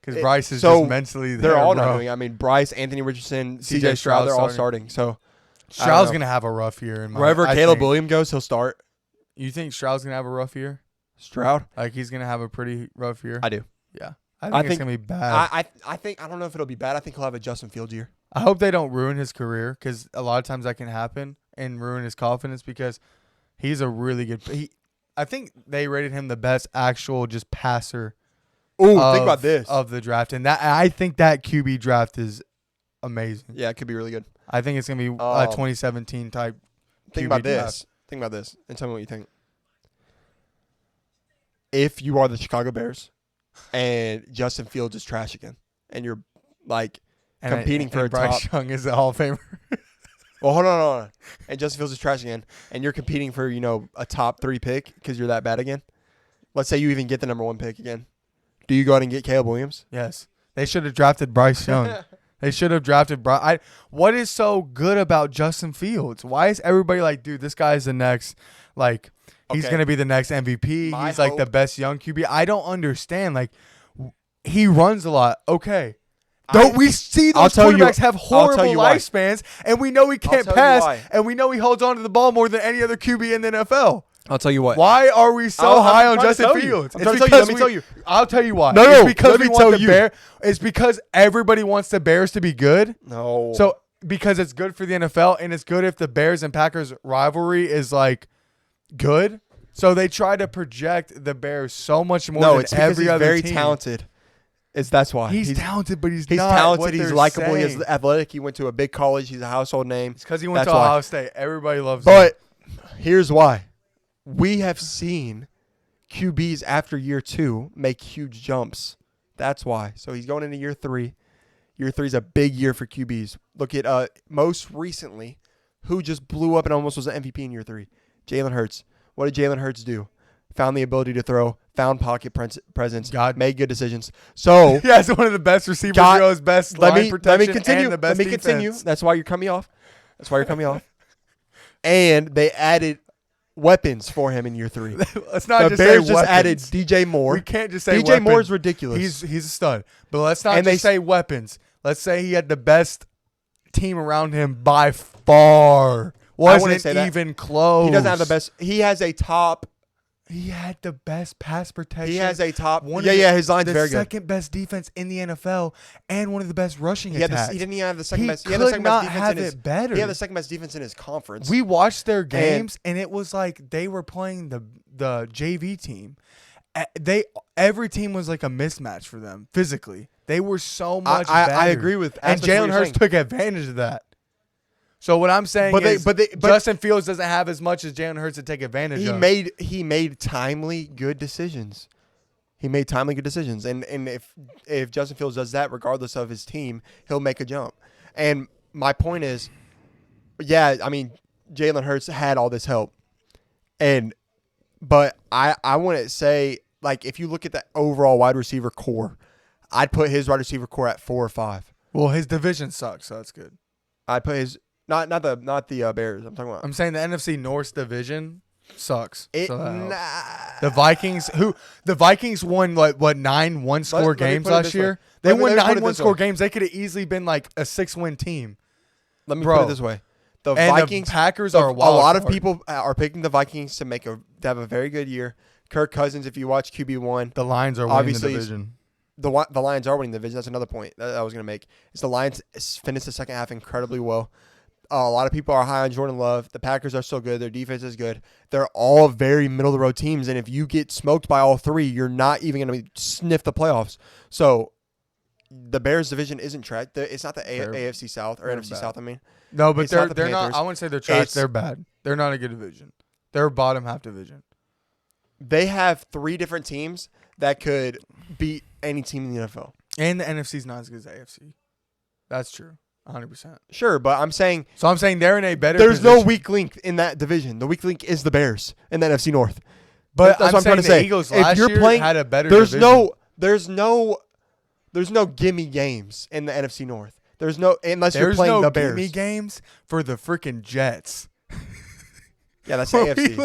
Because Bryce is so just mentally They're there, all bro. not doing it. I mean, Bryce, Anthony Richardson, CJ CJ Stroud, they're all starting. starting. So Stroud's know. gonna have a rough year. In my, wherever I Caleb think. Williams goes, he'll start. You think Stroud's gonna have a rough year? Stroud? Like he's gonna have a pretty rough year. I do. Yeah, I think it's gonna be bad. I think I don't know if it'll be bad. I think he'll have a Justin Fields year. I hope they don't ruin his career because a lot of times that can happen and ruin his confidence because he's a really good. I think they rated him the best actual just passer. Ooh, think about this of the draft, and that I think that QB draft is amazing. Yeah, it could be really good. I think it's gonna be a 2017 type. Think QB about draft. this. Think about this, and tell me what you think. If you are the Chicago Bears, and Justin Fields is trash again, and you're like competing for a Bryce top. Young is a Hall of Famer. Well, hold on. And Justin Fields is trash again, and you're competing for a top 3 pick because you're that bad again. Let's say you even get the number 1 pick again. Do you go out and get Caleb Williams? Yes, they should have drafted Bryce Young. They should have drafted Bryce. What is so good about Justin Fields? Why is everybody like, dude, this guy's the next, like, he's going to be the next MVP. He's like the best young QB. I don't understand. Like, he runs a lot. Okay. Don't we see those quarterbacks have horrible lifespans, and we know he can't pass, and we know he holds on to the ball more than any other QB in the NFL. I'll tell you what. Why are we so high on Justin Fields? Let me tell you. I'll tell you why. No, it's because we want the Bears. It's because everybody wants the Bears to be good. No. So because it's good for the NFL, and it's good if the Bears and Packers rivalry is like good. So they try to project the Bears so much more than every other very team. Talented. That's why. He's talented, but he's not talented. He's likable. He's athletic. He went to a big college. He's a household name. It's because he went to Ohio State. Everybody loves him. But here's why. We have seen QBs after year 2 make huge jumps. That's why. So he's going into year 3. Year 3 is a big year for QBs. Look at most recently, who just blew up and almost was an MVP in year 3? Jalen Hurts. What did Jalen Hurts do? Found the ability to throw, found pocket presence, made good decisions. So yeah, it's one of the best receivers, best line protection, let me continue. And the best defense. That's why you're coming off. And they added weapons for him in year 3. Let's not the just Bears say just added weapons. DJ Moore. We can't just say DJ weapons. Moore is ridiculous. He's a stud. But let's not just say weapons. Let's say he had the best team around him by far. Wasn't even close. He doesn't have the best. He has a top. He had the best pass protection. He has a top. His line's very good. The second best defense in the NFL and one of the best rushing attacks. He didn't even have the second best. He could not have it better. He had the second best defense in his conference. We watched their games, and it was like they were playing the JV team. Every team was like a mismatch for them physically. They were so much better. I agree with. And Jalen Hurts took advantage of that. So what I'm saying is Justin Fields doesn't have as much as Jalen Hurts to take advantage of. He made timely good decisions. And if Justin Fields does that, regardless of his team, he'll make a jump. And my point is, Jalen Hurts had all this help. But I want to say, like, if you look at the overall wide receiver core, I'd put his wide receiver core at 4 or 5. Well, his division sucks, so that's good. I'd put his not the Bears. I'm talking about. I'm saying the NFC North division sucks. The Vikings won what 9 one-score games last year. They won 9 one-score games. They could have easily been like a 6-win team. Let me put it this way: the Vikings, the Packers are a lot of people are picking the Vikings to have a very good year. Kirk Cousins, if you watch QB1, the Lions are winning the division. The Lions are winning the division. That's another point that I was going to make. Is the Lions finished the second half incredibly well. A lot of people are high on Jordan Love. The Packers are still good. Their defense is good. They're all very middle-of-the-road teams, and if you get smoked by all 3, you're not even going to sniff the playoffs. So the Bears division isn't trash. It's not the AFC South or NFC South, I mean. No, but they're not. I wouldn't say they're trash. They're bad. They're not a good division. They're a bottom half division. They have 3 different teams that could beat any team in the NFL. And the NFC's not as good as the AFC. That's true. 100%. Sure, but I'm saying... So I'm saying they're in a better There's position. no weak link in that division. The weak link is the Bears in the NFC North. But that's what I'm trying to say. Eagles last year had a better there's division. There's no gimme games in the NFC North. There's no... Unless you're playing the Bears. There's no gimme games for the freaking Jets. Yeah, that's the AFC.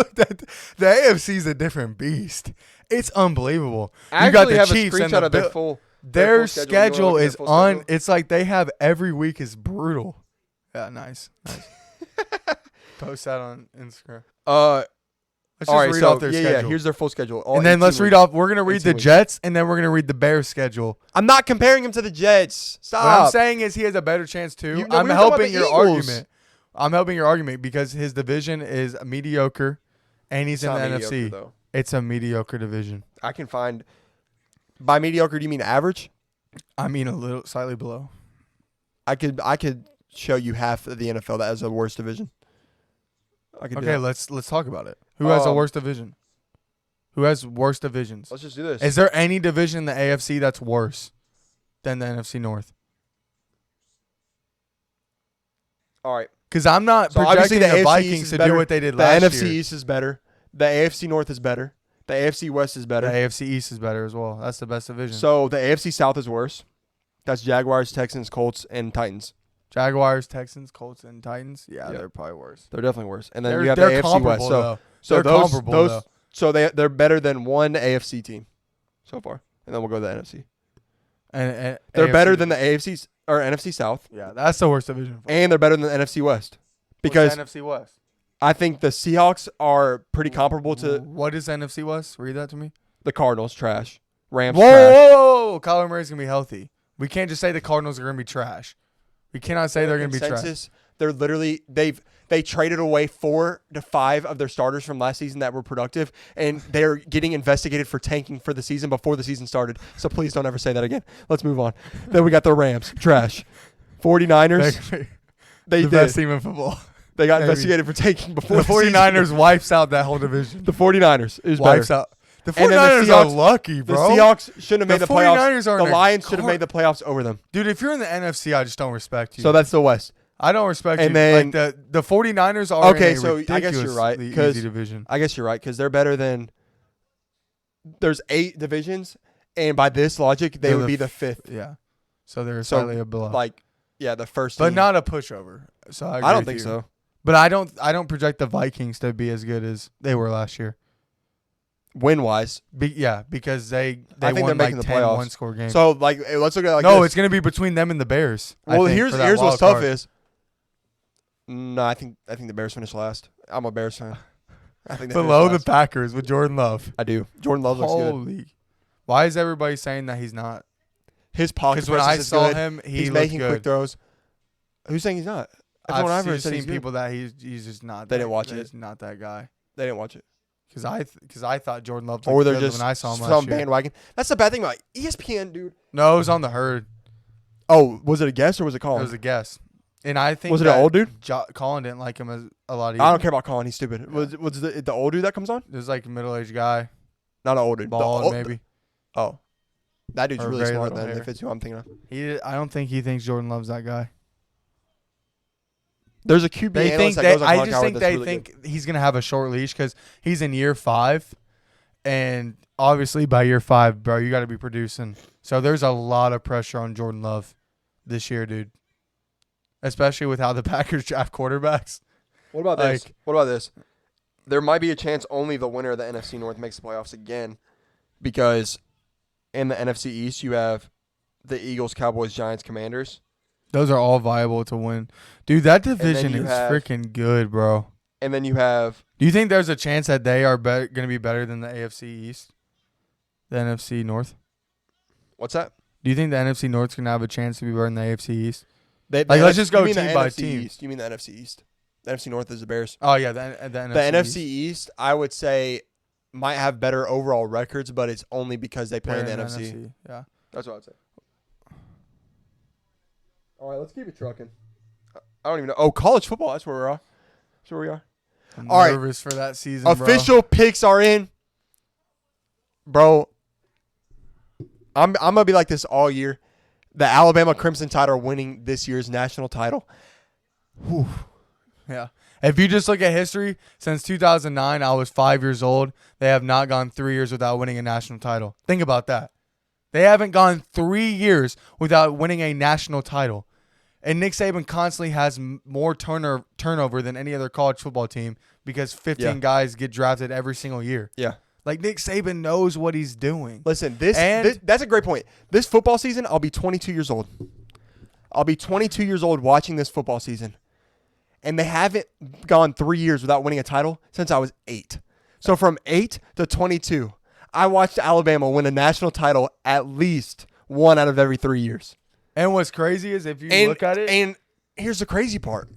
The AFC is a different beast. It's unbelievable. I got the have Chiefs a screenshot and of their full... Their schedule is on. It's like they have every week is brutal. Yeah, nice. Post that on Instagram. Let's All just right, read so off their yeah, schedule. here's their full schedule. All And then 18 let's read weeks. off. We're going to read 18 the weeks. Jets, and then we're going to read the Bears schedule. I'm not comparing him to the Jets. Stop. What I'm saying is he has a better chance too. No, I'm we were talking helping about your the Eagles. argument. I'm helping your argument because his division is mediocre, and he's It's in the not NFC. mediocre, though. It's a mediocre division. I can find. By mediocre, do you mean average? I mean a little slightly below. I could show you half of the NFL that has a worse division. I could do Okay, that. let's talk about it. Who has the worst division? Who has worse divisions? Let's just do this. Is there any division in the AFC that's worse than the NFC North? All right. Because I'm not So obviously projecting the AFC Vikings East to is better. do what they did The last NFC year. East is better. The AFC North is better. The AFC West is The better. AFC East is better as well. That's the best division. So the AFC South is worse. That's Jaguars, Texans, Colts, and Titans. Jaguars, Texans, Colts, and Titans. Yeah, Yeah. they're probably worse. They're definitely worse. And then They're, you have the they're AFC comparable West. though. So They're those comparable those though. so they're better than one AFC team so far. And then we'll go to the NFC. And They're AFC better than the AFC or NFC South. Yeah, that's the worst division. And they're better than the NFC West. Because What's the NFC West. I think the Seahawks are pretty comparable to What is NFC West? Read that to me. the Cardinals. Trash. Rams. Whoa, Trash. whoa, whoa. Kyler Murray's gonna be healthy. We can't just say the Cardinals are gonna be trash. We cannot say they're gonna be trash. Consensus, they're literally they traded away 4 to 5 of their starters from last season that were productive, and they're getting investigated for tanking for the season before the season started. So please don't ever say that again. Let's move on. Then we got the Rams. Trash. 49ers. They the did. best team in football. They got Maybe. investigated for tanking before The the season. 49ers wipes out that whole division. The 49ers is Wipes better. out. The And then 49ers the are Seahawks- lucky, The bro. Seahawks shouldn't have made The the playoffs. 49ers are The in a Lions should have car- made the playoffs over them. Dude, if you're in the NFC, I just don't respect you. So that's the West. I don't respect And you. then- Like the 49ers are Okay, in a so I guess you're right, ridiculously 'cause easy division. I guess you're right because they're better than. There's 8 divisions, and by this logic, they They're would the be the 5th. Yeah. So they're So, slightly below. Like, yeah, the first. but team. not a pushover. So I, agree I don't with think you. so. But I don't project the Vikings to be as good as they were last year. Win wise, Because they I think won they're making like the 10 playoffs. one-score games. so like let's look at it like no, this. it's going to be between them and the Bears. I Well, think, here's for that what's wild tough card. is. No, I think the Bears finished last. I'm a Bears fan. I think they Below finished the last. Packers with Jordan Love. I do. Jordan Love looks good. Holy. Why is everybody saying that he's not? His pocket Because when I presence is saw good. him, he He's looked making good. quick throws. Who's saying he's not? Everyone I've heard I've said seen he's good. people that he's just not. They that- didn't watch he's it. Not that guy. They didn't watch it. Because I thought Jordan Love Or looked they're good just when I saw him some last year. bandwagon. That's the bad thing about ESPN, dude. No, it was on the herd. Oh, was it a guess or was it It Colin? was a guess. And I think Was it an that old dude? Colin didn't like him as a lot either. I don't care about Colin. He's stupid. Was the old dude that comes on? It was like a middle-aged guy, Not an old dude. The bald old- maybe. Oh, that dude's Or really very smart. little Then hair. if it's who I'm thinking of. I don't think he thinks Jordan Love's that guy. There's a QB They analyst think that goes on I Colin just Cowherd think that's they really think he's gonna have a short leash because he's in year 5, and obviously by year 5, bro, you got to be producing. So there's a lot of pressure on Jordan Love this year, dude. Especially with how the Packers draft quarterbacks. What about this? What about this? There might be a chance only the winner of the NFC North makes the playoffs again, because in the NFC East you have the Eagles, Cowboys, Giants, Commanders, Those are all viable to win, dude. That division you is have- freaking good, bro. and then you have Do you think there's a chance that they are going to be better than the AFC East, the NFC North? what's that? Do you think the NFC North's going to have a chance to be better than the AFC East? They, Like, let's just go you mean the team by NFC team. East. You mean the NFC East? The NFC North is the Bears. Oh yeah, the NFC. The NFC East, I would say, might have better overall records, but it's only because they play in the Better NFC. than Yeah. That's what I'd say. All right, let's keep it trucking. I don't even know. Oh, college football. That's where we are. That's where we are. I'm All right. nervous for that season, bro. Official picks are in. Bro, I'm gonna be like this all year. The Alabama Crimson Tide are winning this year's national title. Whew. Yeah. If you just look at history, since 2009, I was 5 years old. They have not gone 3 years without winning a national title. Think about that. They haven't gone 3 years without winning a national title. And Nick Saban constantly has more turnover than any other college football team because 15 guys get drafted every single year. Yeah. Like, Nick Saban knows what he's doing. Listen, And- that's a great point. This football season, I'll be 22 years old. I'll be 22 years old watching this football season. And they haven't gone 3 years without winning a title since I was 8. So from 8 to 22, I watched Alabama win a national title at least 1 out of every 3 years. And what's crazy is if you look at it. And here's the crazy part.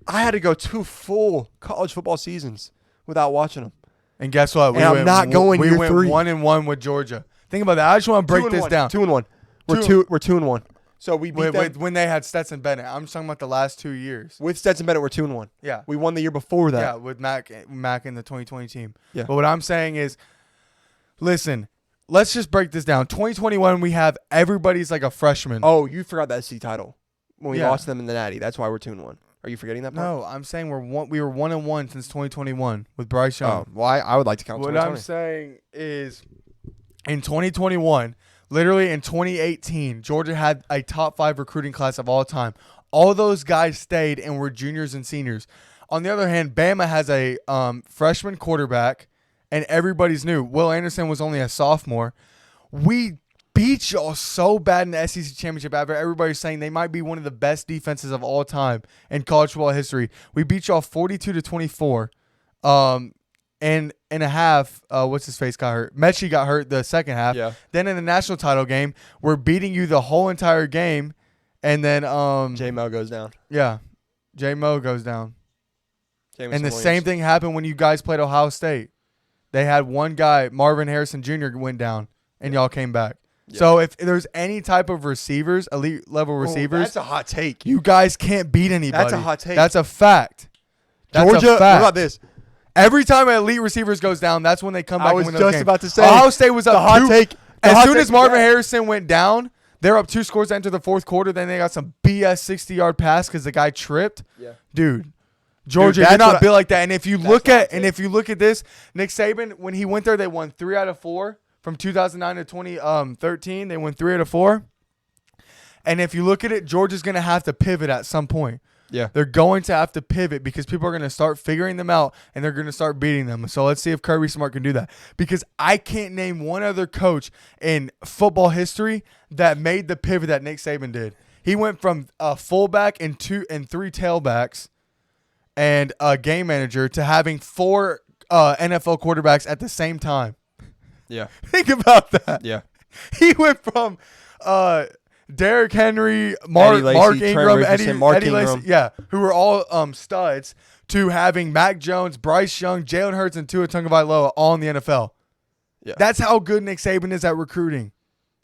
I had to go 2 full college football seasons without watching them. And guess what? I'm not going We year went 3. 1-1 with Georgia. Think about that. I just want to break this down. 2-1. We're 2-1. So we beat them. When they had Stetson Bennett. I'm just talking about the last 2 years. With Stetson Bennett, we're 2-1. Yeah. We won the year before that. Yeah, with Mac in the 2020 team. Yeah. But what I'm saying is, listen, let's just break this down. 2021, we have everybody's like a freshman. Oh, you forgot the SC title when we Yeah. lost them in the Natty. That's why we're 2-1. Are you forgetting that part? No, I'm saying we were 1-1 since 2021 with Bryce Young. Oh, well, I would like to count What 2020. I'm saying is, in 2021, literally in 2018, Georgia had a top 5 recruiting class of all time. All those guys stayed and were juniors and seniors. On the other hand, Bama has a freshman quarterback, and everybody's new. Will Anderson was only a sophomore. We beat y'all so bad in the SEC championship after everybody's saying they might be one of the best defenses of all time in college football history. We beat y'all 42-24. And in a half, what's his face got hurt? Mechie got hurt the second half. Yeah. Then in the national title game, we're beating you the whole entire game. And then J-Mo goes down. yeah, J-Mo goes down. Jameson And the Williams. same thing happened when you guys played Ohio State. They had one guy, Marvin Harrison Jr., went down, and y'all came back. Yeah. So if there's any type of receivers, elite level receivers, That's a hot take. you guys can't beat anybody. That's a hot take. That's a fact. That's Georgia, a fact. what about this? Every time an elite receivers goes down, that's when they come back I and was win those just games. about to say. Ohio State was up the hot 2. take. As soon as Marvin Harrison went down, they're up 2 scores to enter the fourth quarter. Then they got some BS 60-yard pass because the guy tripped. Yeah. Dude, Georgia, Dude, you're that's not what built like that. And if you look what at if you look at this, Nick Saban, when he went there, they won 3 out of 4 from 2009 to 2013. They won 3 out of 4. And if you look at it, Georgia's going to have to pivot at some point. Yeah. They're going to have to pivot because people are going to start figuring them out and they're going to start beating them. So let's see if Kirby Smart can do that. Because I can't name one other coach in football history that made the pivot that Nick Saban did. He went from a fullback and 3 tailbacks and a game manager to having 4 NFL quarterbacks at the same time. Yeah. Think about that. Yeah. He went from Derrick Henry, Mark Lacy, Ingram, Trent Richardson, Mark Eddie Lacy, Ingram. yeah, who were all studs, to having Mac Jones, Bryce Young, Jalen Hurts, and Tua Tagovailoa all in the NFL. Yeah. That's how good Nick Saban is at recruiting.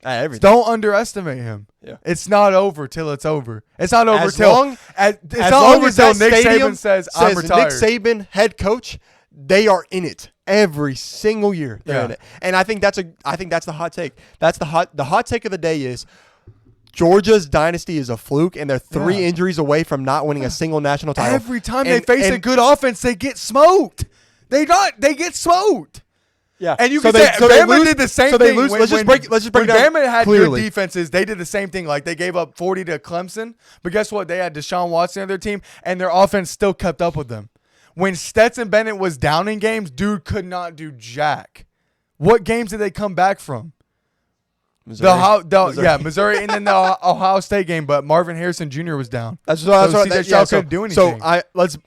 Everything. Don't underestimate him. Yeah. It's not over till it's over. It's not over As till long it's as not long over as till that Nick stadium Saban says I'm retired. Nick Saban, head coach, they are in it every single year. They're in it, and I think that's the hot take. That's the hot take of the day is Georgia's dynasty is a fluke, and they're 3 injuries away from not winning a single national title. Every time they face a good offense, they get smoked. They get smoked. Yeah, And you so can say Bama lose, did the same so thing. they lose. Let's just break it when down. Bama had clearly. good defenses, they did the same thing. Like they gave up 40 to Clemson, but guess what? They had Deshaun Watson on their team, and their offense still kept up with them. When Stetson Bennett was down in games, dude could not do jack. What games did they come back from? Missouri. Missouri, and then the Ohio State game. But Marvin Harrison Jr. was down. That's what CJ Stroud couldn't do anything. So let's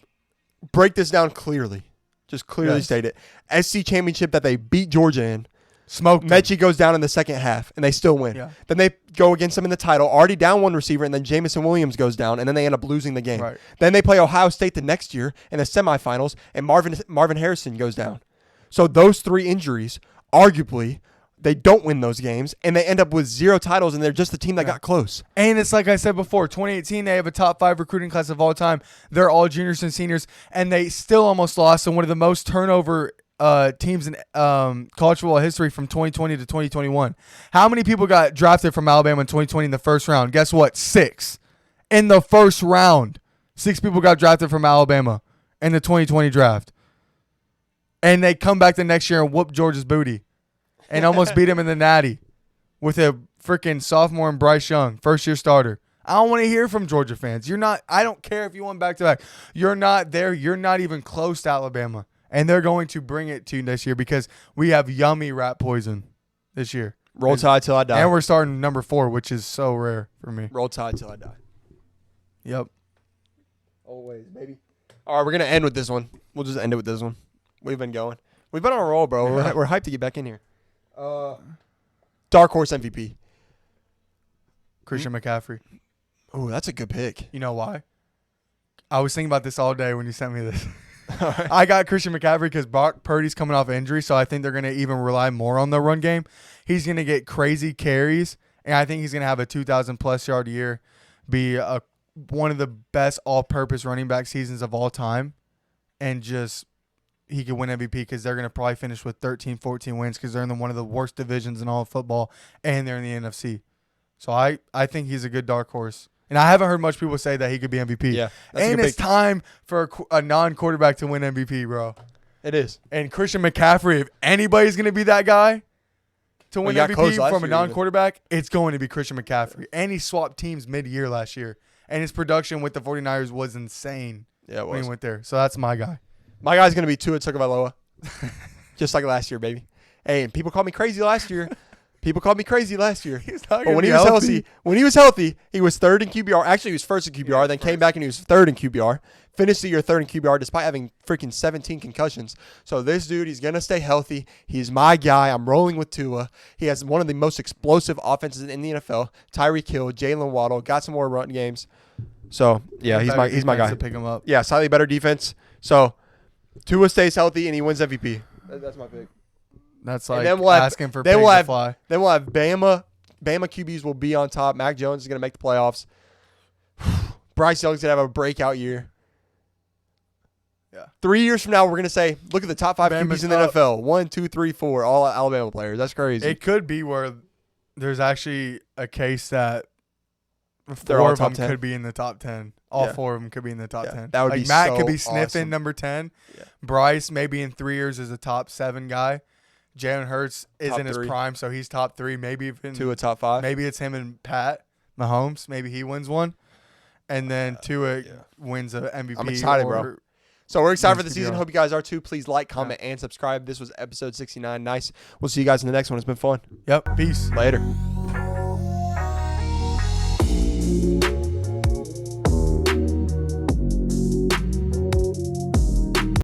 break this down clearly. Just clearly Yes. state it. SC championship that they beat Georgia in. Smoked them. Mechie goes down in the second half, and they still win. Yeah. Then they go against them in the title, already down one receiver, and then Jameson Williams goes down, and then they end up losing the game. Right. Then they play Ohio State the next year in the semifinals, and Marvin Harrison goes down. So those 3 injuries, arguably, they don't win those games, and they end up with 0 titles, and they're just the team that got close. And it's like I said before, 2018, they have a top 5 recruiting class of all time. They're all juniors and seniors, and they still almost lost to one of the most turnover teams in college football history from 2020 to 2021. How many people got drafted from Alabama in 2020 in the first round? Guess what? 6. In the first round. 6 people got drafted from Alabama in the 2020 draft. And they come back the next year and whoop Georgia's booty. And almost beat him in the Natty with a freaking sophomore and Bryce Young, first-year starter. I don't want to hear from Georgia fans. I don't care if you won back-to-back. You're not there. You're not even close to Alabama. And they're going to bring it to you this year because we have yummy rat poison this year. Roll Tide till I die. And we're starting number 4, which is so rare for me. Roll Tide till I die. Yep. Always, baby. All right, we're going to end with this one. We'll just end it with this one. We've been going. We've been on a roll, bro. Yeah. We're hyped to get back in here. Dark horse MVP. Christian McCaffrey. Oh, that's a good pick. You know why? I was thinking about this all day when you sent me this. I got Christian McCaffrey because Brock Purdy's coming off injury, so I think they're going to even rely more on the run game. He's going to get crazy carries, and I think he's going to have a 2,000-plus yard year, be one of the best all-purpose running back seasons of all time, and just he could win MVP because they're going to probably finish with 13, 14 wins because they're in one of the worst divisions in all of football, and they're in the NFC. So I think he's a good dark horse. And I haven't heard much people say that he could be MVP. Yeah. And it's time for a non-quarterback to win MVP, bro. It is. And Christian McCaffrey, if anybody's going to be that guy to win MVP from a non-quarterback, it's going to be Christian McCaffrey. And he swapped teams mid-year last year. And his production with the 49ers was insane when he went there. So that's my guy. My guy's going to be Tua Tagovailoa. Just like last year, baby. Hey, and people called me crazy last year. But when he was healthy, he was third in QBR. Actually, he was first in QBR, then came back and he was third in QBR. Finished the year third in QBR despite having freaking 17 concussions. So this dude, he's going to stay healthy. He's my guy. I'm rolling with Tua. He has one of the most explosive offenses in the NFL. Tyreek Hill, Jalen Waddle, got some more run games. So, yeah, he's my guy. To pick him up. Yeah, slightly better defense. So, Tua stays healthy and he wins MVP. That's my pick. That's like asking for pigs to fly. Then we'll have Bama. Bama QBs will be on top. Mac Jones is going to make the playoffs. Bryce Young's going to have a breakout year. Yeah. 3 years from now, we're going to say, look at the top 5 Bama's QBs in the NFL. 1, 2, 3, 4, all Alabama players. That's crazy. It could be where there's actually a case that They're all four of top them 10. could be in the top 10. All four of them could be in the top 10. That would like be Matt so could be sniffing awesome. number 10. Yeah. Bryce maybe in 3 years is a top 7 guy. Jalen Hurts is Top in his 3. prime, so he's top 3. Maybe even Tua top 5. Maybe it's him and Pat Mahomes. Maybe he wins one, and then Tua wins a MVP. I'm excited, bro. So we're excited for the season. QBR. Hope you guys are too. Please like, comment, and subscribe. This was episode 69. Nice. We'll see you guys in the next one. It's been fun. Yep. Peace. Later.